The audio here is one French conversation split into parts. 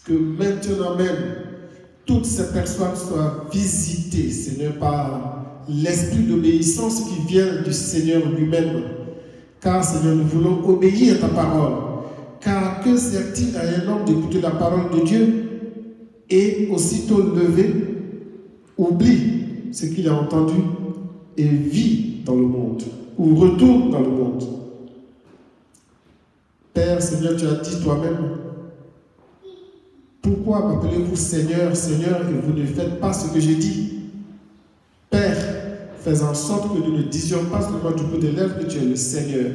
que maintenant même, toutes ces personnes soient visitées, Seigneur, par l'esprit d'obéissance qui vient du Seigneur lui-même. Car, Seigneur, nous voulons obéir à ta parole. Car que sert-il à un homme d'écouter la parole de Dieu et aussitôt levé, oublie ce qu'il a entendu et vit dans le monde, ou retourne dans le monde. Père, Seigneur, tu as dit toi-même, pourquoi m'appelez-vous Seigneur, Seigneur, et vous ne faites pas ce que j'ai dit? Père, fais en sorte que nous ne disions pas seulement du bout des lèvres que tu es le Seigneur,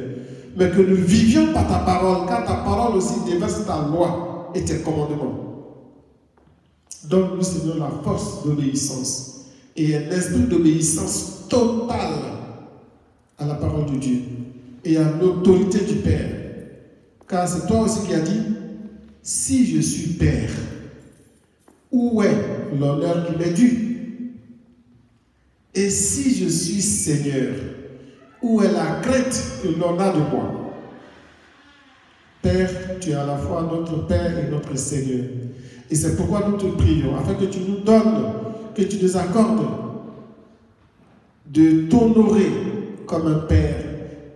mais que nous vivions par ta parole, car ta parole aussi déverse ta loi et tes commandements. Donne-nous, Seigneur, la force d'obéissance et un esprit d'obéissance totale à la parole de Dieu et à l'autorité du Père. Car c'est toi aussi qui as dit, si je suis Père, où est l'honneur qui m'est dû? Et si je suis Seigneur, où est la crainte que l'on a de moi? Père, tu es à la fois notre Père et notre Seigneur. Et c'est pourquoi nous te prions, afin que tu nous donnes, que tu nous accordes de t'honorer comme un Père,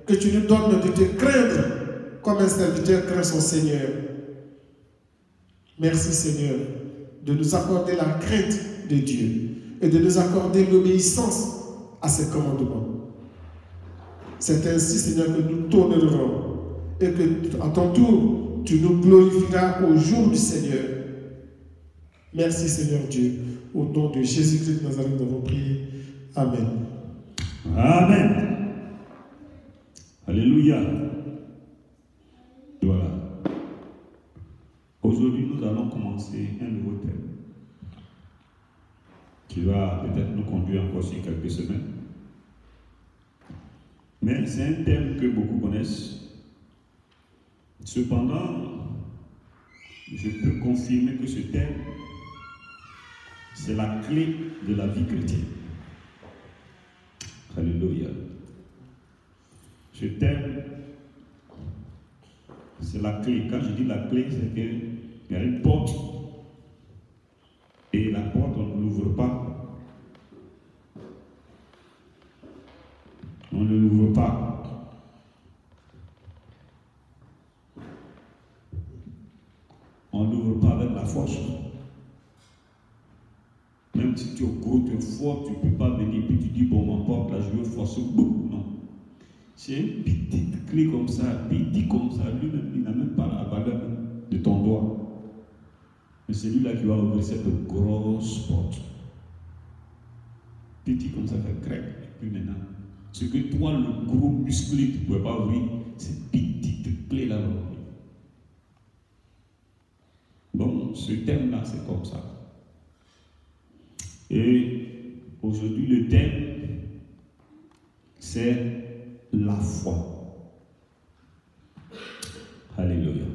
que tu nous donnes de te craindre comme un serviteur craint son Seigneur. Merci Seigneur de nous accorder la crainte de Dieu et de nous accorder l'obéissance à ses commandements. C'est ainsi, Seigneur, que nous t'honorerons et que, à ton tour, tu nous glorifieras au jour du Seigneur. Merci, Seigneur Dieu. Au nom de Jésus-Christ de Nazareth, nous avons prié. Amen. Amen. Alléluia. Voilà. Aujourd'hui, nous allons commencer un nouveau thème qui va peut-être nous conduire encore sur quelques semaines. Mais c'est un thème que beaucoup connaissent. Cependant, je peux confirmer que ce thème, c'est la clé de la vie chrétienne. Alléluia. Ce thème, c'est la clé. Quand je dis la clé, c'est qu'il y a une porte. Et la porte, on ne l'ouvre pas. On ne l'ouvre pas. On ne l'ouvre pas avec la force. Même si tu es gros, tu es fort, tu ne peux pas venir, puis tu dis, bon, ma porte, là, je veux forcer beaucoup. Non. C'est une petite clé comme ça, petit comme ça, lui-même, il n'a même pas la valeur de ton doigt. Mais c'est lui-là qui va ouvrir cette grosse porte. Petit comme ça, fait craque. Et puis maintenant, ce que toi, le gros musclé, tu ne pouvais pas ouvrir, cette petite clé-là. Bon, ce thème-là, c'est comme ça. Et aujourd'hui, le thème, c'est la foi. Alléluia.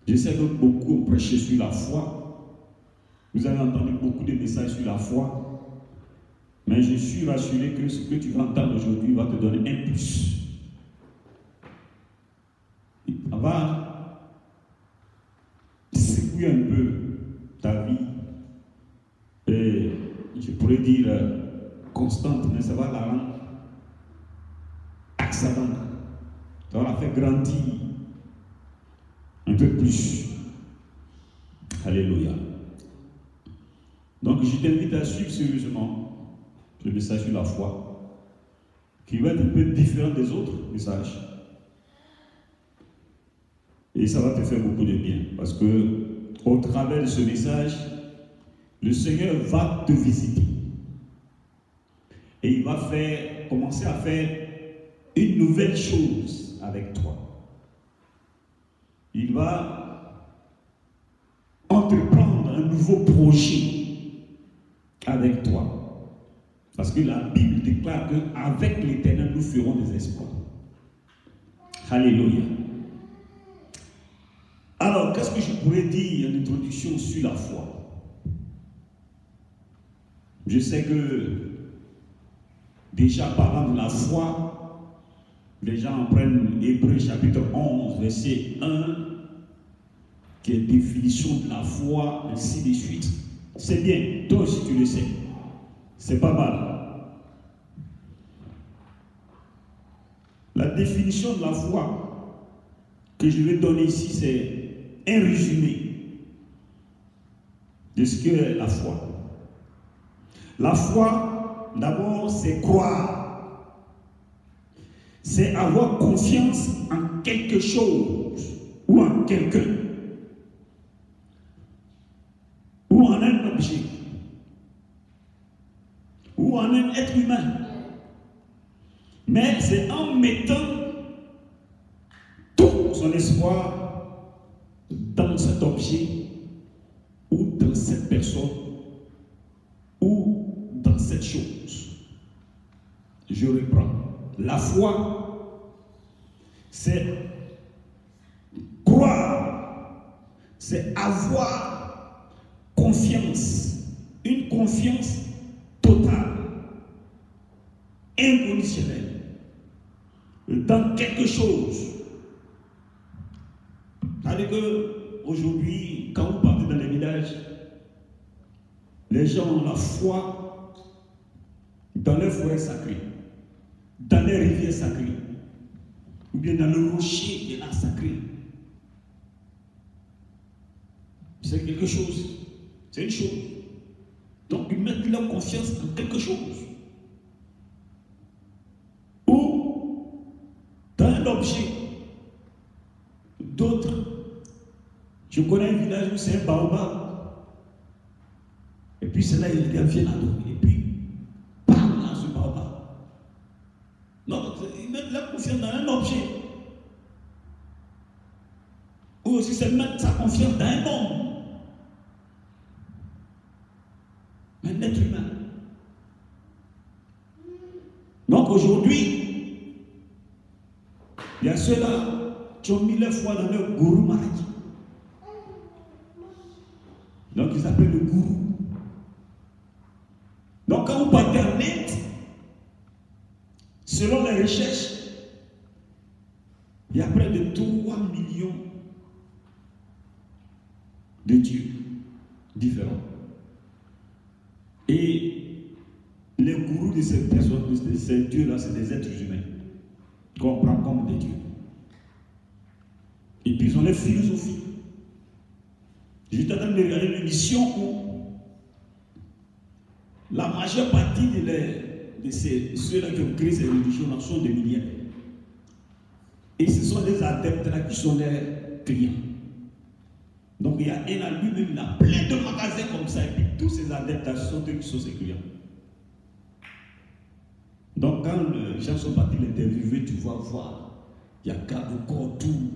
Je sais que beaucoup ont prêché sur la foi. Vous avez entendu beaucoup de messages sur la foi. Mais je suis rassuré que ce que tu vas entendre aujourd'hui va te donner un plus. Il va secouer un peu ta vie. Et je pourrais dire constante, mais ça va la rendre excellente. Ça va la faire grandir un peu plus. Alléluia. Donc je t'invite à suivre sérieusement le message sur la foi, qui va être un peu différent des autres messages. Et ça va te faire beaucoup de bien, parce que au travers de ce message, le Seigneur va te visiter. Et il va commencer à faire une nouvelle chose avec toi. Il va entreprendre un nouveau projet avec toi. Parce que la Bible déclare qu'avec l'Éternel, nous ferons des exploits. Alléluia. Alors, qu'est-ce que je pourrais dire en introduction sur la foi? Je sais que déjà parlant de la foi, les gens prennent Hébreux chapitre 11, verset 1 qui est définition de la foi, ainsi de suite. C'est bien, toi aussi tu le sais. C'est pas mal. La définition de la foi que je vais donner ici, c'est un résumé de ce qu'est la foi. La foi, d'abord, c'est croire. C'est avoir confiance en quelque chose ou en quelqu'un ou en un objet ou en un être humain. Mais c'est en mettant tout son espoir dans cet objet ou dans cette personne ou dans cette chose. Je reprends. La foi, c'est croire, c'est avoir confiance, une confiance totale, inconditionnelle, dans quelque chose. C'est-à-dire qu'aujourd'hui, quand vous partez dans les villages, les gens ont la foi dans les forêts sacrées, dans les rivières sacrées, ou bien dans le rocher qui est là sacré. C'est quelque chose, c'est une chose. Donc ils mettent leur confiance dans quelque chose. Ou dans un objet. D'autres, je connais un village où c'est un baobab. Et puis c'est là ils viennent adorer. Et puis, parle dans ce baobab. Non, ils mettent leur confiance dans un objet. Ou aussi c'est mettre sa confiance dans un homme. Un être humain. Donc aujourd'hui, il y a ceux-là qui ont mis leur foi dans leur gourou maladie. Donc ils appellent le gourou. Donc quand vous partez en Inde, selon les recherches, il y a près de 3 millions de dieux différents. Et les gourous de ces personnes, de ces dieux-là, c'est des êtres humains qu'on prend comme des dieux. Et puis ils ont les philosophies. J'étais en train de regarder une émission où la majeure partie de ceux-là qui ont créé ces religions sont des milliardaires. Et ce sont des adeptes-là qui sont leurs clients. Donc il y a un à lui-même, il a plein de magasins comme ça, et puis tous ces adeptes sont eux qui sont ses clients. Donc quand les gens sont partis l'interviewer, tu vas voir, il y a encore tout,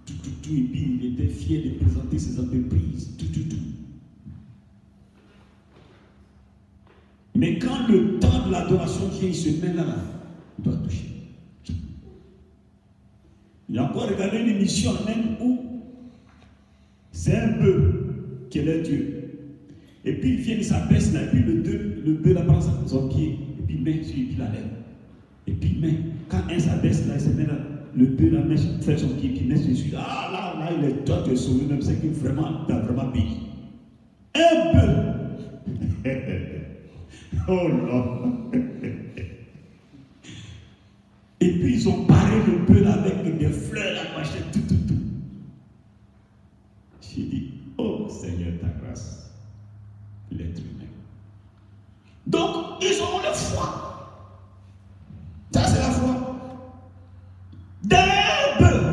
et puis il était fier de présenter ses entreprises, tout. Mais quand le temps de l'adoration vient, il se met là, il doit toucher. Il a encore regardé une émission en Inde où c'est un bœuf qui est leur Dieu. Et puis il vient, il s'abaisse là, et puis le bœuf là prend son pied, et puis il met sur la lèvre. Et puis il met, quand un s'abaisse là, il se met là, le bœuf là fait son pied, puis il met dessus. Ah là, il est toi te sauver, même c'est que vraiment, tu as vraiment payé. Un bœuf. Oh non. Et puis ils ont paré le bœuf là avec des fleurs là, machin, tout. J'ai dit, oh Seigneur, ta grâce, l'être humain. Donc, ils ont la foi. Ça, c'est la foi. D'un bœuf.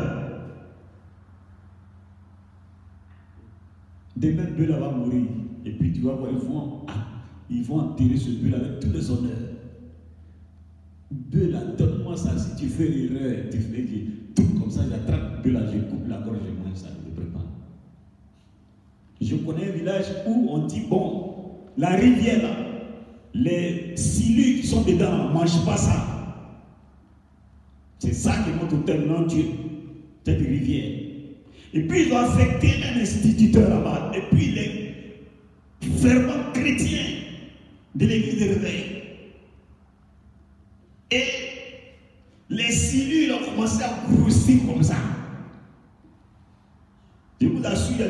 Demain, le bœuf là va mourir. Et puis, tu vas voir, ils vont enterrer ce bœuf là avec tous les honneurs. Bœuf là, donne-moi ça. Si tu fais erreur, tu fais tout comme ça, j'attrape le bœuf là, je coupe la gorge, je mange ça, je prépare. Je connais un village où on dit, bon, la rivière là, les silus qui sont dedans ne mangent pas ça. C'est ça qui est notre terme, non Dieu, cette rivière. Et puis ils ont affecté un instituteur là-bas, et puis les fervents chrétiens de l'église de réveil. Et les silus ont commencé à grossir comme ça. Je vous assure, il y a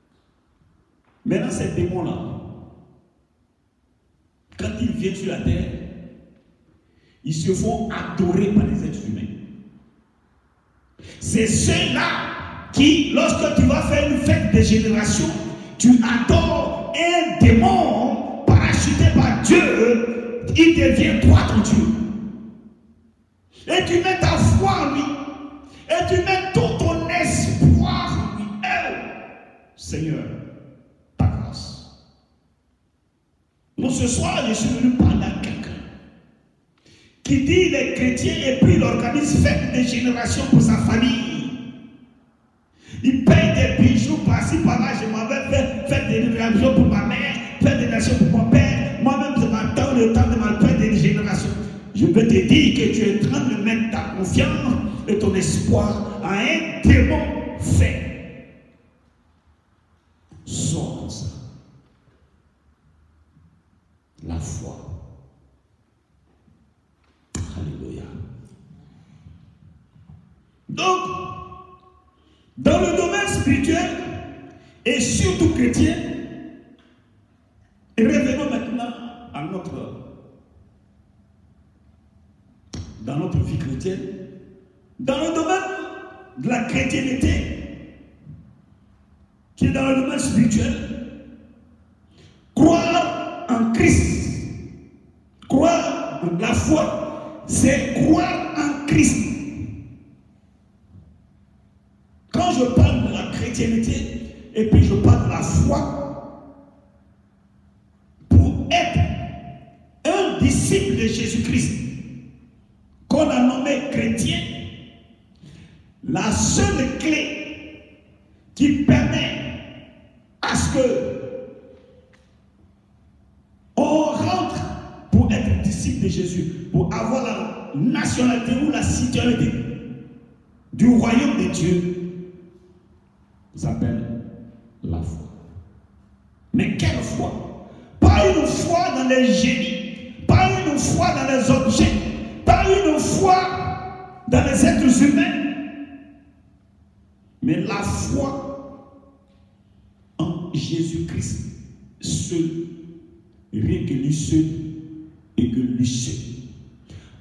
Maintenant, ces démons-là, quand ils viennent sur la terre, ils se font adorer par les êtres humains. C'est ceux-là qui, lorsque tu vas faire une fête de génération, tu adores un démon parachuté par Dieu, il devient toi ton Dieu. Et tu mets ta foi en lui. Et tu mets tout ton espoir en lui. Seigneur, ta grâce. Donc ce soir, je suis venu parler à quelqu'un qui dit les chrétiens et puis il organise fête de génération pour sa famille. Il paye des bijoux par-ci, par-là. Je m'en vais faire fête de génération pour ma mère, fête de génération pour mon père. Moi-même, je m'attends le temps de ma fête de génération. Je veux te dire que tu es en train de mettre ta confiance et ton espoir à un démon fait. Sors comme ça. La foi. Alléluia. Donc, dans le domaine spirituel et surtout chrétien, revenons maintenant à dans notre vie chrétienne. Dans le domaine de la chrétienté, qui est dans le domaine spirituel, croire en Christ, croire en la foi, c'est croire en Christ. Quand je parle de la chrétienté et puis je parle de la foi, pour être un disciple de Jésus-Christ, qu'on a nommé chrétien, la seule clé qui permet à ce que on rentre pour être disciple de Jésus, pour avoir la nationalité ou la citoyenneté du royaume de Dieu, s'appelle la foi. Mais quelle foi? Pas une foi dans les génies, pas une foi dans les objets, pas une foi dans les êtres humains, mais la foi en Jésus-Christ seul, rien que lui seul et que lui seul.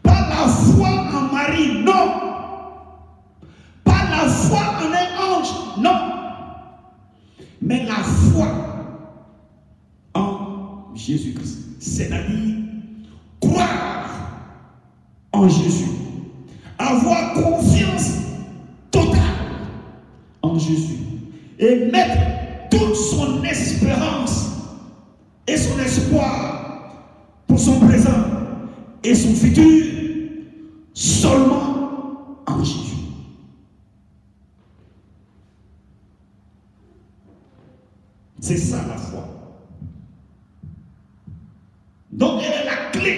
Pas la foi en Marie, non. Pas la foi en un ange, non. Mais la foi en Jésus-Christ, c'est-à-dire croire en Jésus, avoir confiance totale en Jésus et mettre toute son espérance et son espoir pour son présent et son futur seulement en Jésus. C'est ça la foi. Donc elle est la clé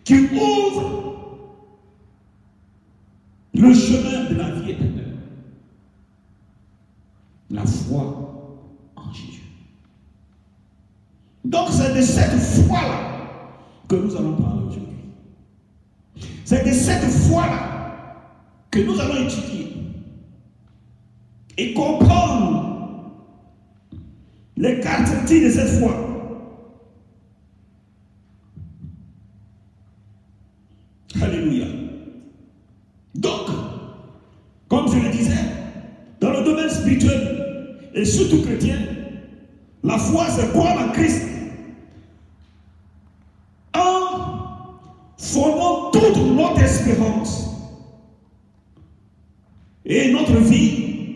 qui ouvre le chemin de la vie éternelle. La foi en Jésus. Donc c'est de cette foi-là que nous allons parler aujourd'hui. C'est de cette foi-là que nous allons étudier et comprendre les caractéristiques de cette foi. Alléluia. Donc, comme je le disais, dans le domaine spirituel et surtout chrétien, la foi c'est croire en Christ en fondant toute notre espérance et notre vie,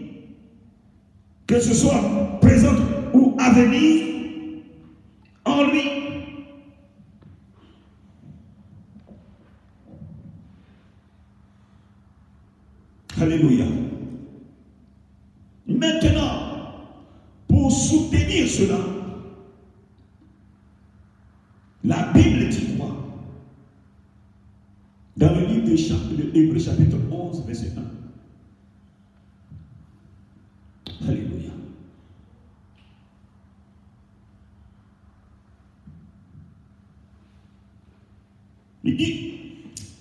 que ce soit présente ou à venir, en lui. Alléluia. Maintenant, pour soutenir cela, la Bible dit quoi? Dans le livre de Hébreux chapitre 11, verset 1. Alléluia. Il dit,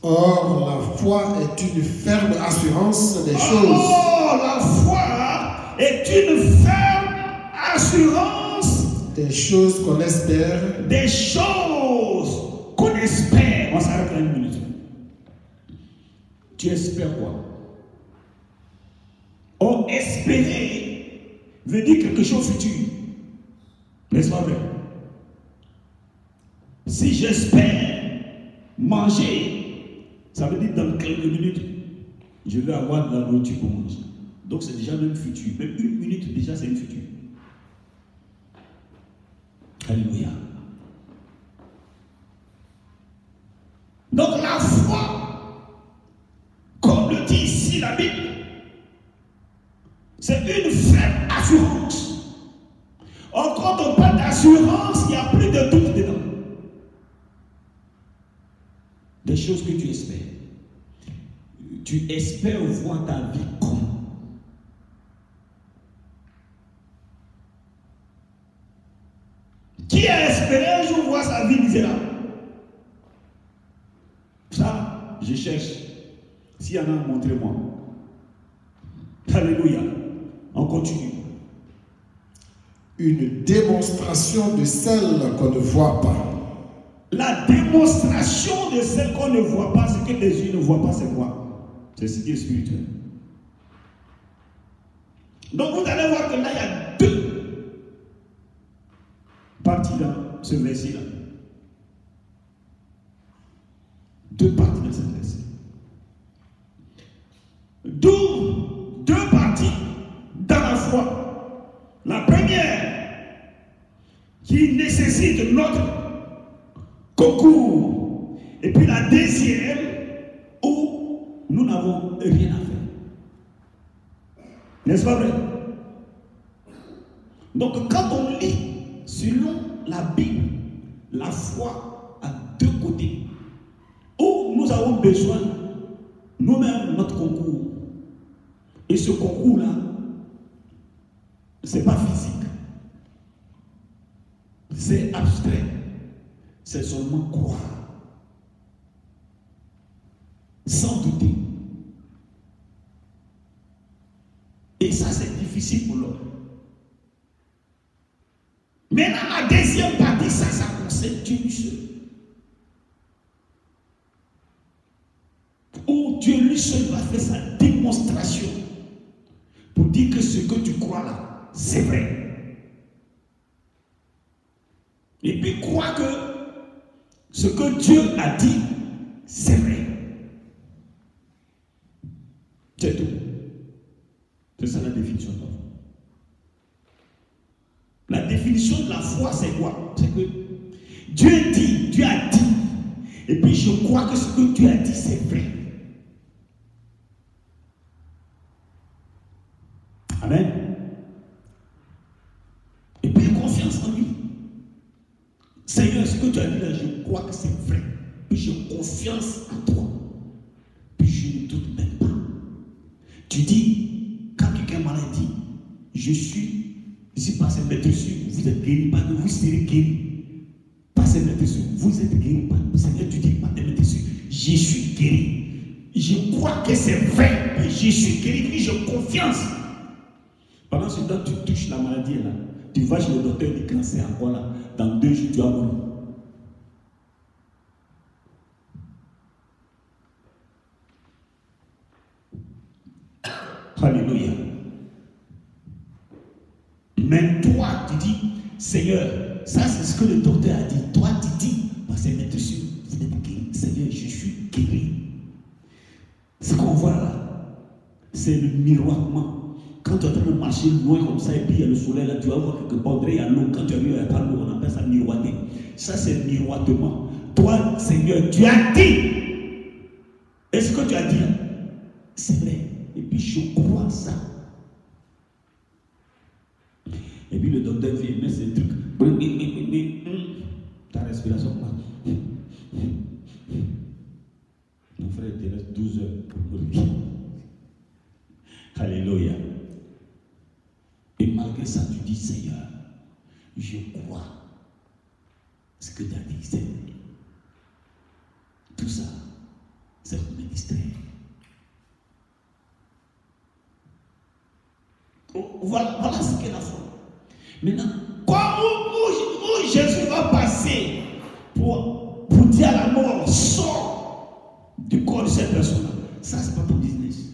or, la foi est une ferme assurance des choses. Or, la foi est une ferme assurance Des choses qu'on espère. Des choses qu'on espère. On s'arrête là une minute. Tu espères quoi? Or, espérer veut dire quelque chose futur. N'est-ce pas vrai? Si j'espère manger, ça veut dire dans quelques minutes, je vais avoir de la nourriture pour manger. Donc c'est déjà même futur. Même une minute déjà c'est une futur. Alléluia. Donc la foi, comme le dit ici la Bible, c'est une ferme assurance. Or, quand on parle d'assurance, il n'y a plus de doute dedans. Des choses que tu espères. Tu espères voir ta vie comment? Qui a espéré un jour voir sa vie misérable? Ça, je cherche. S'il y en a, montrez-moi. Alléluia. On continue. Une démonstration de celle qu'on ne voit pas. La démonstration de celle qu'on ne voit pas, ce que les yeux ne voient pas, c'est quoi? C'est ce qui est spirituel. Donc vous allez voir que là, il y a deux parties dans ce verset-là. Deux parties dans ce verset. D'où deux parties dans la foi. La première, qui nécessite notre concours. Et puis la deuxième, où nous n'avons rien à faire. N'est-ce pas vrai? Donc quand on lit selon la Bible, la foi a deux côtés. Où nous avons besoin nous-mêmes de notre concours. Et ce concours-là, ce n'est pas physique. C'est abstrait. C'est seulement croire. Sans douter. Et ça, c'est difficile pour l'homme. Maintenant, la deuxième partie, ça concerne Dieu seul. Où Dieu lui seul va faire sa démonstration pour dire que ce que tu crois là, c'est vrai. Et puis crois que ce que Dieu a dit, c'est vrai. C'est tout. C'est ça la définition de la foi. La définition de la foi, c'est quoi? C'est que Dieu dit, Dieu a dit, et puis je crois que ce que Dieu a dit, c'est vrai. Amen. Et puis confiance en lui. Seigneur, ce que tu as dit là, je crois que c'est vrai. Puis j'ai confiance en toi. Puis je ne doute même pas. Tu dis, quand quelqu'un m'a dit, je suis passé mettre sur, vous êtes guéri, pas que vous serez guéri. Passez mettre sur, vous êtes guéri, pas que Seigneur, tu dis, pas de mettre sur, je suis guéri. Je crois que c'est vrai, puis je suis guéri, puis j'ai confiance. Pendant ce temps, tu touches la maladie là. Tu vas chez le docteur du cancer encore là. Dans 2 jours, tu vas mourir. Alléluia. Mais toi, tu dis, Seigneur, ça c'est ce que le docteur a dit. Toi, tu dis, parce que maintenant, vous êtes guéri. Seigneur, je suis guéri. Ce qu'on voit là, c'est le miroitement. Quand tu es en train de marcher loin comme ça, et puis il y a le soleil là, tu vas voir quelque part, il y a l'eau. Quand tu arrives, il n'y a pas l'eau, on appelle ça miroiter. Ça, c'est le miroitement. Toi, Seigneur, tu as dit. Et ce que tu as dit là, c'est vrai. Et puis je crois ça. Et puis le docteur vient mettre ces trucs. Ta respiration pas. Mon frère, il te reste 12 heures pour mourir. Alléluia. Et malgré ça, tu dis, Seigneur, je crois ce que tu as dit, c'est tout ça, c'est le ministère. Voilà ce qu'est la foi. Maintenant, comment passer pour dire à la mort, sors du corps de cette personne-là. Ça, c'est pas ton business.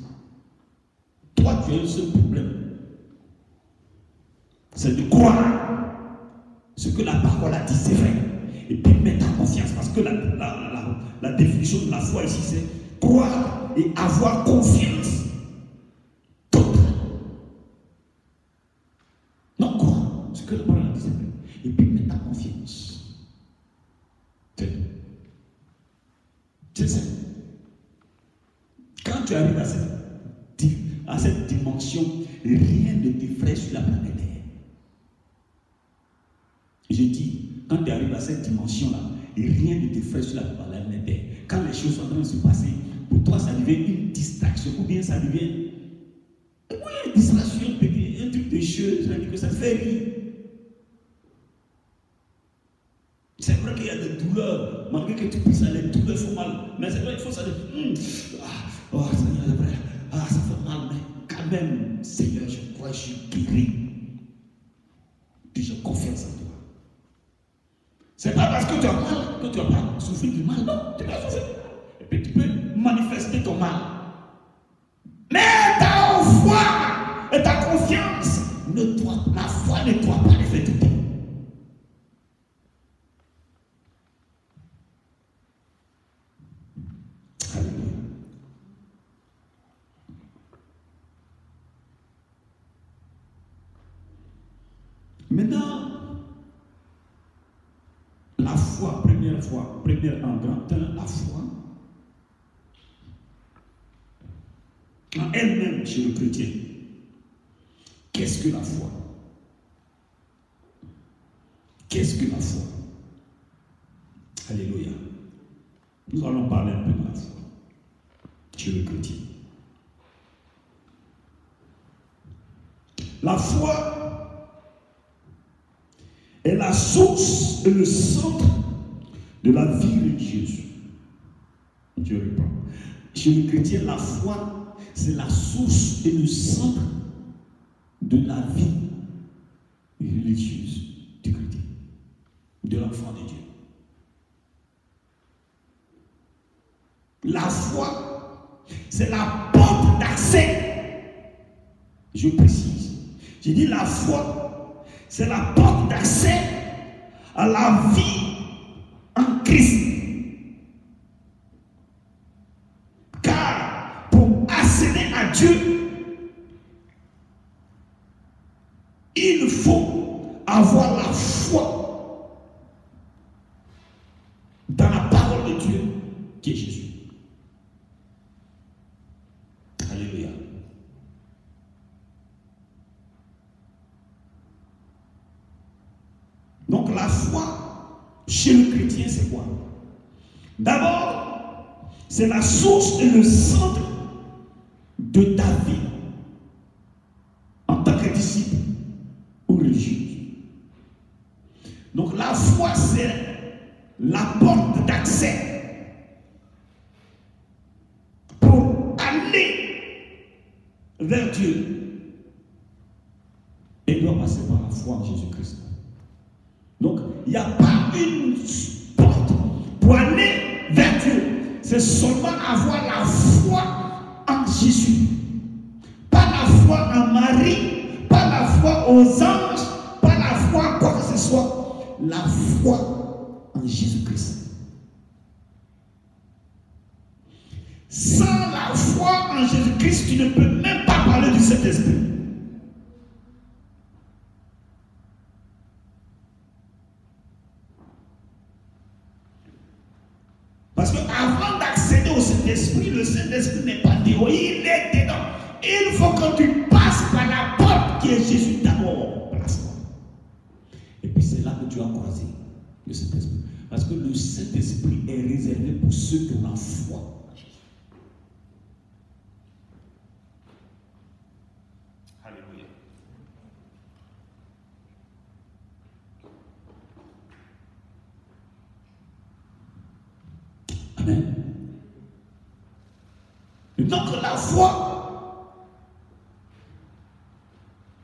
Toi, tu as un seul problème. C'est de croire ce que la parole a dit, c'est vrai. Et puis mettre ta confiance. Parce que la définition de la foi ici, c'est croire et avoir confiance. Totale. Non, croire ce que la parole a dit, c'est vrai. Et puis mettre ta confiance. C'est ça. Quand tu arrives à cette dimension, rien ne t'effraie sur la planète Terre. Je dis, quand tu arrives à cette dimension-là, rien ne t'effraie sur la planète Terre. Quand les choses sont en train de se passer, pour toi, ça devient une distraction, ou bien ça devient une distraction, un truc de choses, c'est-à-dire que ça fait rire. C'est vrai qu'il y a des douleurs, malgré que tu puisses aller, les douleurs font mal. Mais c'est vrai, il faut ça dire, oh Seigneur, c'est vrai, ça fait mal, mais quand même, Seigneur, je crois que je suis guéri. Puis j'ai confiance en toi. C'est pas parce que tu as mal que tu vas pas souffrir du mal, non, tu vas souffrir. Et puis tu peux manifester ton mal. Mais ta foi et ta confiance, la foi ne doit pas les faire tout. Maintenant, la foi, première en grand 1, la foi, en elle-même chez le chrétien, qu'est-ce que la foi? Qu'est-ce que la foi? Alléluia. Nous allons parler un peu de la foi chez le chrétien. La foi est la source et le centre de la vie religieuse. Je reprends. Chez le chrétien, la foi, c'est la source et le centre de la vie religieuse du chrétien, de l'enfant de Dieu. La foi, c'est la porte d'accès. Je précise. J'ai dit la foi, c'est la porte d'accès à la vie en Christ. Car pour accéder à Dieu, il faut avoir la foi dans la parole de Dieu qui est Jésus. Alléluia. Donc la foi chez le chrétien, c'est quoi? D'abord, c'est la source et le centre de ta vie en tant que disciple ou religieux. Donc la foi, c'est la porte d'accès pour aller vers Dieu. Et il doit passer par la foi en Jésus-Christ. Donc, il n'y a pas une porte pour aller vers Dieu. C'est seulement avoir la foi en Jésus. Pas la foi en Marie, pas la foi aux anges, pas la foi en quoi que ce soit. La foi en Jésus-Christ. Sans la foi en Jésus-Christ, tu ne peux même pas parler du Saint-Esprit. Parce qu'avant d'accéder au Saint-Esprit, le Saint-Esprit n'est pas dehors, il est dedans. Il faut que tu passes par la porte qui est Jésus d'abord. Et puis c'est là que tu as croisé le Saint-Esprit. Parce que le Saint-Esprit est réservé pour ceux qui ont la foi. Alléluia. Amen. Donc la foi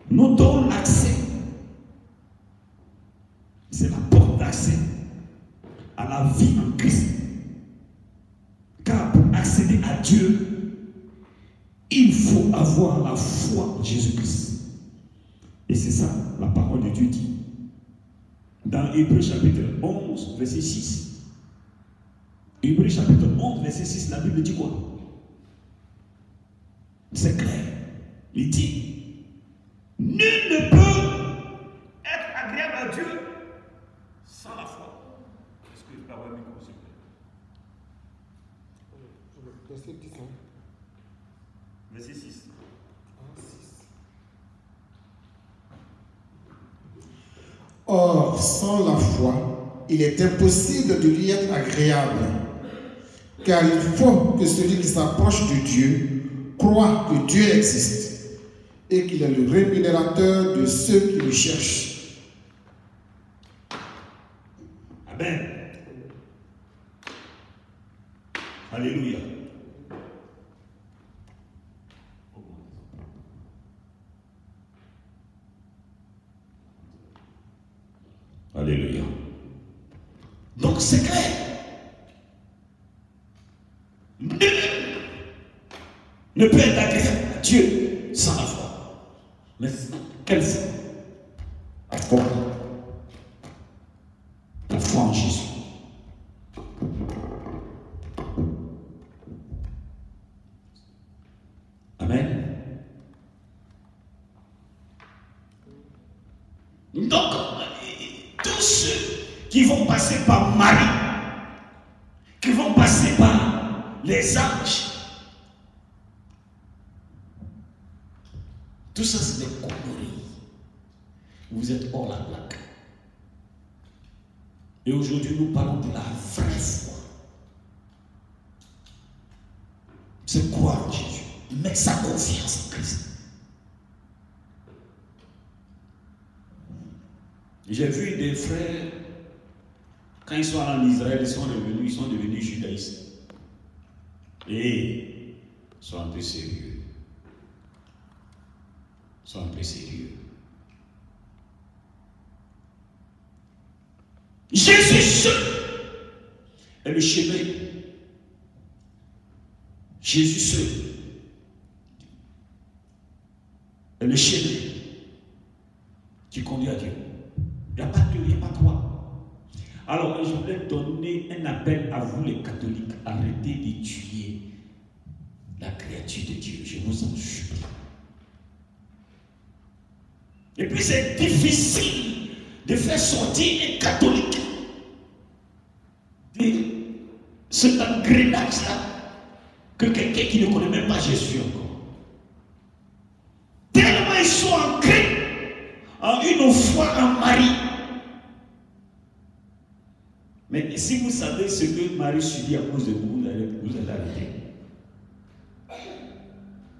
nous donne l'accès. C'est la porte d'accès à la vie en Christ. Car pour accéder à Dieu, il faut avoir la foi en Jésus-Christ. Et c'est ça, la parole de Dieu dit. Dans Hébreux chapitre 11, verset 6. Hébreux chapitre 11, verset 6, la Bible dit quoi? C'est clair. Il dit, nul ne peut être agréable à Dieu sans la foi. Est-ce que je peux avoir un micro, s'il vous plaît? Verset 10, hein? Verset 6. Or, sans la foi, il est impossible de lui être agréable, car il faut que celui qui s'approche de Dieu croit que Dieu existe et qu'il est le rémunérateur de ceux qui le cherchent. Amen. Alléluia. Alléluia. Donc c'est clair. Nul ne peut être agréable à Dieu sans la foi. Mais quelle foi? La foi. La foi en Jésus. Amen. Donc, tous ceux qui vont passer par Marie, qui vont passer par les anges, tout ça c'est des conneries. Vous êtes hors la plaque. Et aujourd'hui nous parlons de la vraie foi. C'est croire en Jésus, mettre sa confiance en Christ. J'ai vu des frères, quand ils sont allés en Israël, ils sont devenus judaïstes. Et ils sont un peu sérieux. Ils sont un peu sérieux. Jésus seul est le chemin. Jésus seul est le chemin qui conduit à Dieu. Il n'y a pas deux, il n'y a pas trois. Alors, je voulais donner un appel à vous les catholiques. Arrêtez de tuer la créature de Dieu. Je vous en supplie. Et puis c'est difficile de faire sortir un catholique de cet engrenage-là que quelqu'un qui ne connaît même pas Jésus encore. Tellement ils sont ancrés en une foi en Marie. Mais si vous savez ce que Marie subit à cause de vous, vous allez arrêter.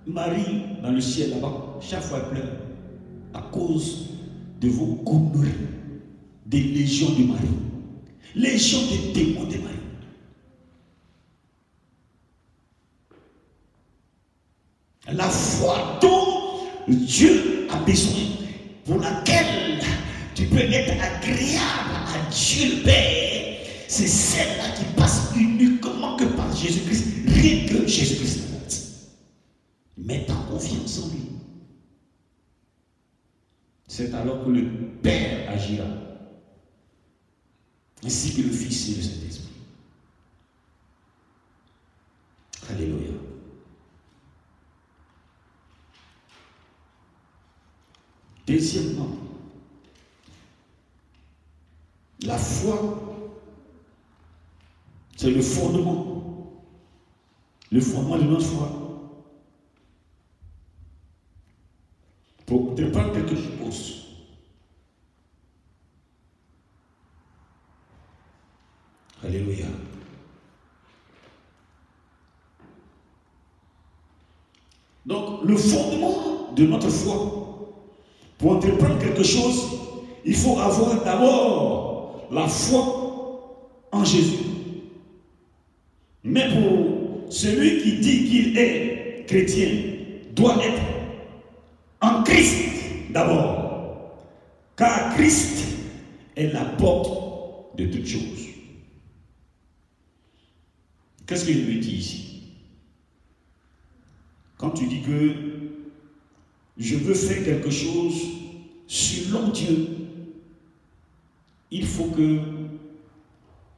Marie, dans le ciel là-bas, chaque fois elle pleure à cause de vos conneries, des légions de Marie, légions de démons de Marie. La foi dont Dieu a besoin, pour laquelle tu peux être agréable à Dieu le Père, c'est celle-là qui passe uniquement que par Jésus-Christ, rien que Jésus-Christ. Mets ta confiance en lui. C'est alors que le Père agira, ainsi que le Fils et le Saint-Esprit. Alléluia. Deuxièmement, la foi, c'est le fondement de notre foi. Pour te prendre quelque chose, alléluia. Donc, le fondement de notre foi, pour entreprendre quelque chose, il faut avoir d'abord la foi en Jésus. Mais pour celui qui dit qu'il est chrétien, doit être en Christ d'abord. Car Christ est la porte de toutes choses. Qu'est-ce que je veux dire ici? Quand tu dis que je veux faire quelque chose selon Dieu, il faut que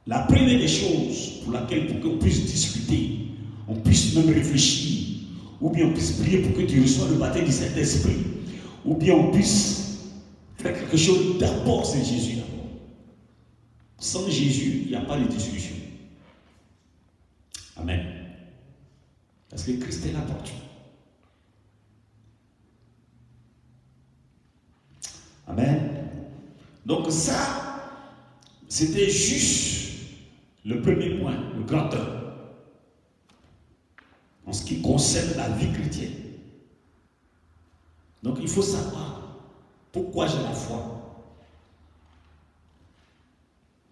la première des choses pour qu'on puisse discuter, on puisse même réfléchir, ou bien on puisse prier pour que tu reçoives le baptême du Saint-Esprit, ou bien on puisse faire quelque chose, d'abord c'est Jésus d'abord. Sans Jésus, il n'y a pas de discussion. Amen. Parce que Christ est la porte. Amen. Donc ça, c'était juste le premier point, le grand 1. En ce qui concerne la vie chrétienne. Donc il faut savoir pourquoi j'ai la foi.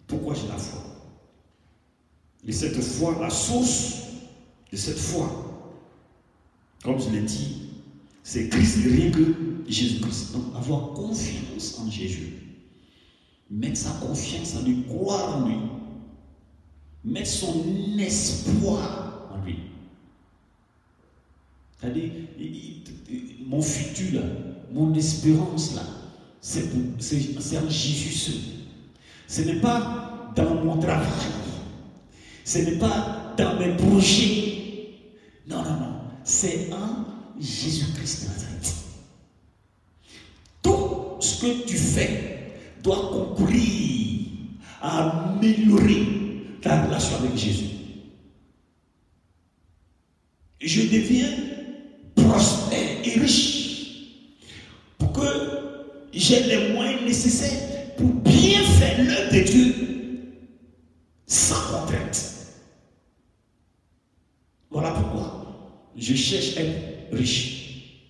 Pourquoi j'ai la foi. Et cette foi, la source de cette foi, comme je l'ai dit, c'est Christ et rien que Jésus-Christ. Donc avoir confiance en Jésus. Mettre sa confiance en lui, croire en lui. Mettre son espoir en lui. C'est-à-dire, mon futur, là, mon espérance, là, c'est en Jésus seul. Ce n'est pas dans mon travail. Ce n'est pas dans mes projets. Non, non, non. C'est en Jésus-Christ de Nazareth. Tout ce que tu fais doit concourir à améliorer ta relation avec Jésus. Je deviens prospère et riche pour que j'ai les moyens nécessaires pour bien faire l'œuvre de Dieu sans contrainte. Voilà pourquoi je cherche à être riche.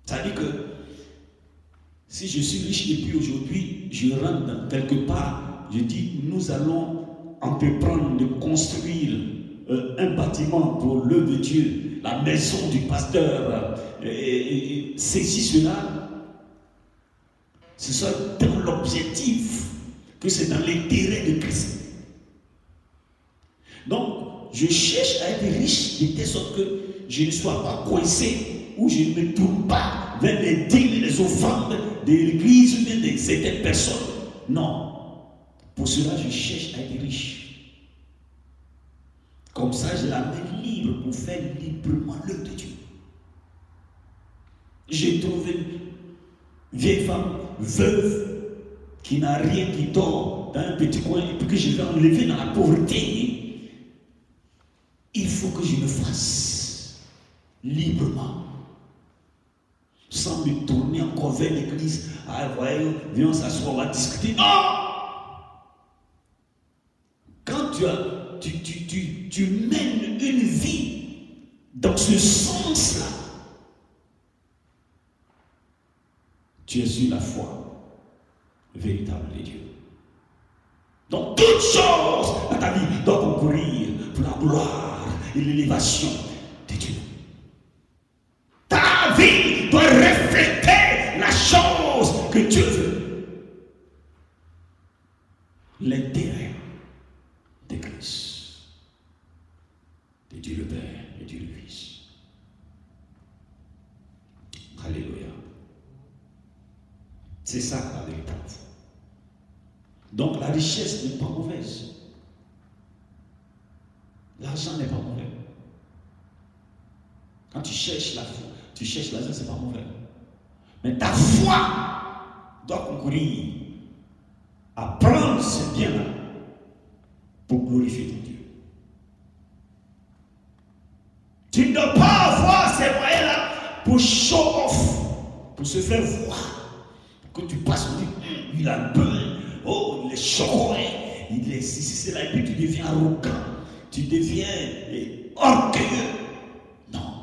C'est-à-dire que si je suis riche et puis aujourd'hui je rentre dans quelque part, je dis nous allons entreprendre de construire un bâtiment pour l'œuvre de Dieu, la maison du pasteur, ceci, cela, ce soit dans l'objectif, que c'est dans l'intérêt de Christ. Donc, je cherche à être riche de telle sorte que je ne sois pas coincé ou je ne me tourne pas vers les dîmes et les offrandes de l'église ou bien de certaines personnes. Non. Pour cela, je cherche à être riche. Comme ça, j'ai la main libre pour faire librement l'œuvre de Dieu. J'ai trouvé une vieille femme veuve qui n'a rien, qui dort dans un petit coin et puis que je vais enlever dans la pauvreté. Il faut que je le fasse librement, sans me tourner encore vers l'église. Ah, voyez, viens s'asseoir, on va discuter. Non! Quand tu mènes une vie dans ce sens-là, tu es sur la foi véritable de Dieu. Donc toute chose dans ta vie doit concourir pour la gloire et l'élévation de Dieu. Ta vie doit refléter la chose que Dieu veut. L'intérêt de Christ, de Dieu le Père et Dieu le Fils. Alléluia. C'est ça la véritable foi. Donc la richesse n'est pas mauvaise. L'argent n'est pas mauvais. Quand tu cherches la foi, tu cherches l'argent, c'est pas mauvais. Mais ta foi doit concourir à prendre ce bien-là pour glorifier ton Dieu. Tu ne dois pas avoir ces moyens-là pour show off, pour se faire voir. Que tu passes, on dit, il a peur, oh, il est choquant, il est ceci, cela, et puis tu deviens arrogant, tu deviens orgueilleux. Non.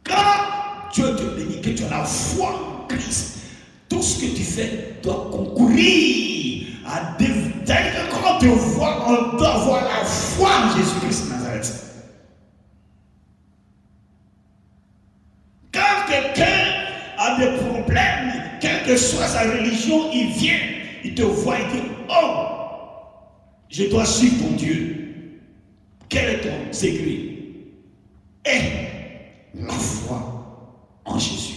Quand Dieu te bénit, que tu as la foi en Christ, tout ce que tu fais doit concourir à devenir. Quand on te voit, on doit avoir la foi en Jésus-Christ de Nazareth. Quand quelqu'un a des problèmes, quelle que soit sa religion, il vient, il te voit, il dit, oh, Je dois suivre ton Dieu. Quel est ton secret? La foi en Jésus.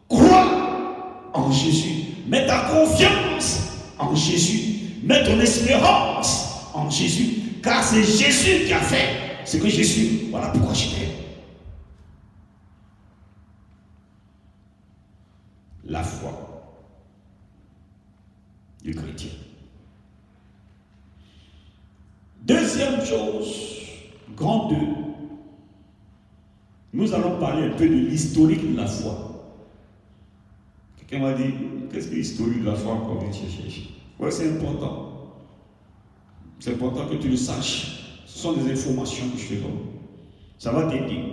Crois en Jésus. Mets ta confiance en Jésus. Mets ton espérance en Jésus. Car c'est Jésus qui a fait ce que je suis. Voilà pourquoi je t'aime. La foi du chrétien. Deuxième chose, grand 2, nous allons parler un peu de l'historique de la foi. Quelqu'un m'a dit, qu'est-ce que l'historique de la foi encore? Oui, c'est important. C'est important que tu le saches. Ce sont des informations que je te donne. Ça va t'aider.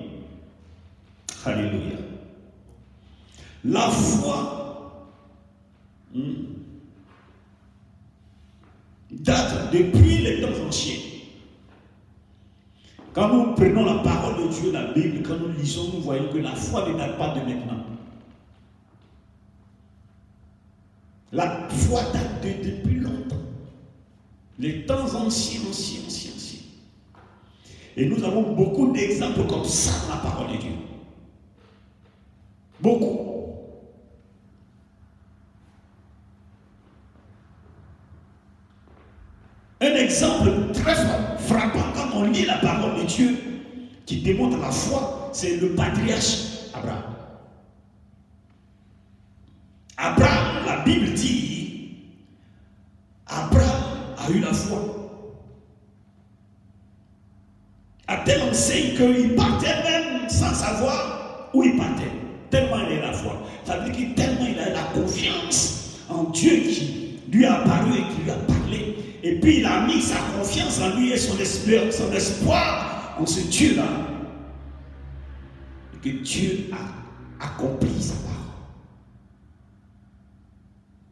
Alléluia. La foi date depuis les temps anciens. Quand nous prenons la parole de Dieu, la Bible, quand nous lisons, nous voyons que la foi ne date pas de maintenant. La foi date depuis longtemps. Les temps anciens. Et nous avons beaucoup d'exemples comme ça dans la parole de Dieu. Beaucoup. Un exemple très frappant quand on lit la parole de Dieu qui démontre la foi, c'est le patriarche Abraham. Abraham, la Bible dit, Abraham a eu la foi. À telle enseigne qu'il partait même sans savoir où il partait. Tellement il a la foi. Ça veut dire que tellement il a la confiance en Dieu qui lui a apparu et qui lui a parlé. Et puis il a mis sa confiance en lui et son espoir en ce Dieu-là. Et que Dieu a accompli sa parole.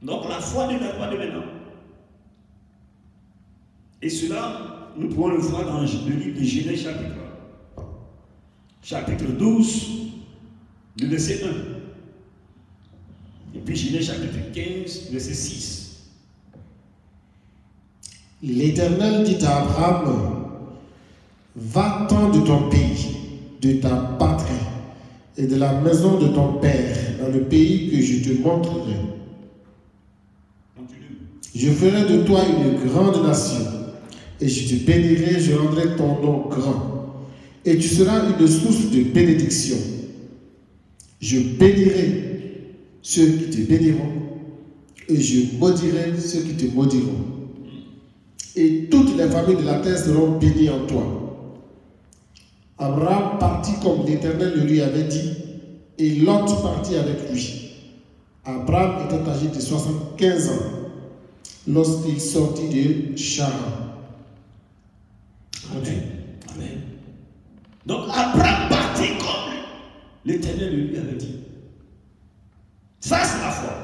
Donc la foi ne date pas de maintenant. Et cela, nous pouvons le voir dans le livre de Genèse chapitre 12, le verset 1. Et puis Genèse chapitre 15, verset 6. L'Éternel dit à Abraham, va-t'en de ton pays, de ta patrie et de la maison de ton père, dans le pays que je te montrerai. Je ferai de toi une grande nation, et je te bénirai, je rendrai ton nom grand, et tu seras une source de bénédiction. Je bénirai ceux qui te béniront, et je maudirai ceux qui te maudiront. Et toutes les familles de la terre seront bénies en toi. Abraham partit comme l'Éternel le lui avait dit, et Lot partit avec lui. Abraham était âgé de 75 ans lorsqu'il sortit de Charan. Amen. Amen. Donc Abraham partit comme l'Éternel le lui avait dit. Ça, c'est la foi.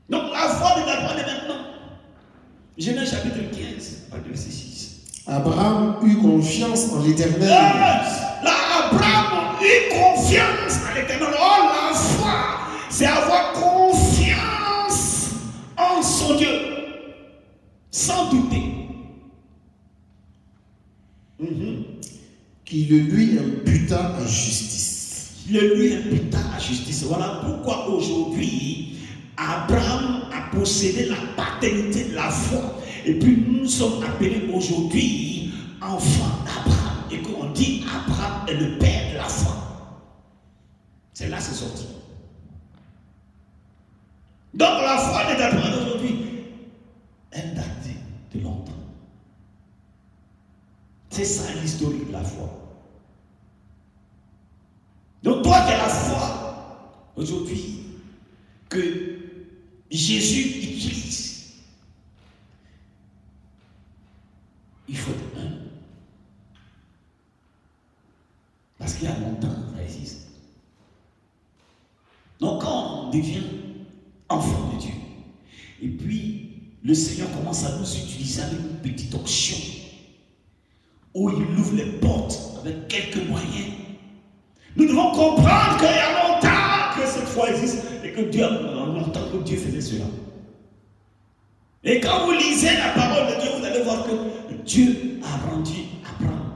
Donc la foi ne date pas de maintenant. Genèse chapitre 15, verset 6. Abraham eut confiance en l'Éternel. Là, Abraham eut confiance en l'Éternel. Oh, la foi, c'est avoir confiance en son Dieu, sans douter. Qui le lui imputa à justice. Le lui imputa à justice. Voilà pourquoi aujourd'hui, Abraham a possédé la paternité de la foi. Et puis nous sommes appelés aujourd'hui enfants d'Abraham. Et qu'on dit Abraham est le père de la foi. C'est là que c'est sorti. Donc la foi n'est pas d'aujourd'hui. Elle date de longtemps. C'est ça l'historique de la foi. Donc toi qui as la foi aujourd'hui que Jésus utilise, il faut être humble. Parce qu'il y a longtemps, ça existe. Donc quand on devient enfant de Dieu, et puis le Seigneur commence à nous utiliser avec une petite option, où il ouvre les portes avec quelques moyens, nous devons comprendre qu'il y a longtemps que cette foi existe et que Dieu, longtemps que Dieu faisait cela. Et quand vous lisez la parole de Dieu, vous allez voir que Dieu a rendu Abraham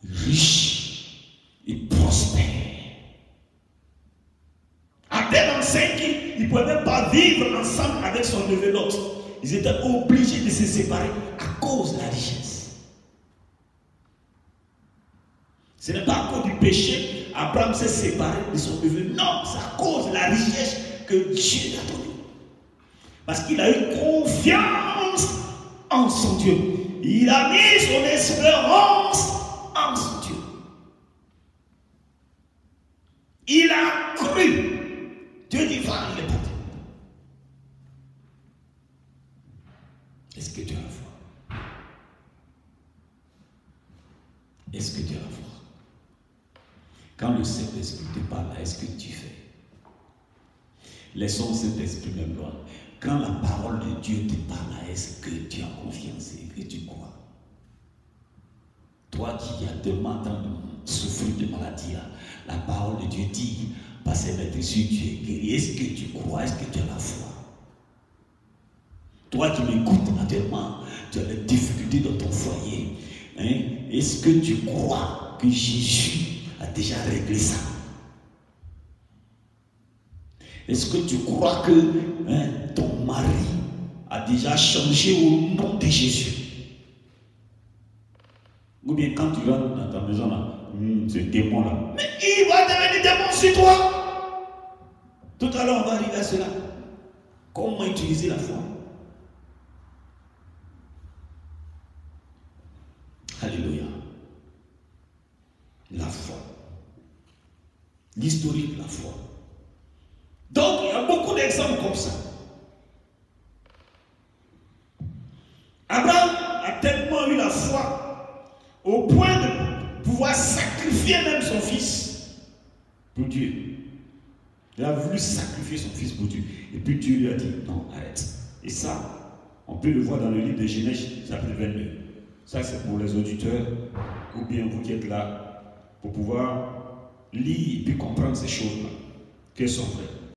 riche et prospère. À tel enseigne qu'ils ne pouvaient même pas vivre ensemble avec son neveu Lot. Ils étaient obligés de se séparer à cause de la richesse. Ce n'est pas à cause du péché, Abraham s'est séparé de son neveu. Non, c'est à cause de la richesse que Dieu lui a donnée. Parce qu'il a eu confiance en son Dieu. Il a mis son espérance en son Dieu. Il a cru. Dieu dit, va, il est parti. Est-ce que tu as la foi? Est-ce que tu as la foi? Quand le Saint-Esprit te parle, est-ce que tu fais? Laissons cet esprit même loin. Quand la parole de Dieu te parle, est-ce que tu as confiance et que tu crois? Toi qui as tellement de souffrir de maladie, la parole de Dieu dit, parce que tu es guéri. Est-ce que tu crois? Est-ce que tu as la foi? Toi qui m'écoutes actuellement, tu as des difficultés dans ton foyer. Est-ce que tu crois que Jésus a déjà réglé ça? Est-ce que tu crois que ton mari a déjà changé au nom de Jésus? Ou bien quand tu rentres dans ta maison là, ce démon là, mais il va devenir démon sur toi. Tout à l'heure on va arriver à cela. Comment utiliser la foi? Alléluia. La foi. L'historique de la foi. Donc il y a beaucoup d'exemples comme ça. Abraham a tellement eu la foi au point de pouvoir sacrifier même son fils pour Dieu. Il a voulu sacrifier son fils pour Dieu. Et puis Dieu lui a dit, non, arrête. Et ça, on peut le voir dans le livre de Genèse, chapitre 22. Ça, c'est pour les auditeurs, ou bien vous qui êtes là, pour pouvoir lire et puis comprendre ces choses-là, qu'elles sont vraies.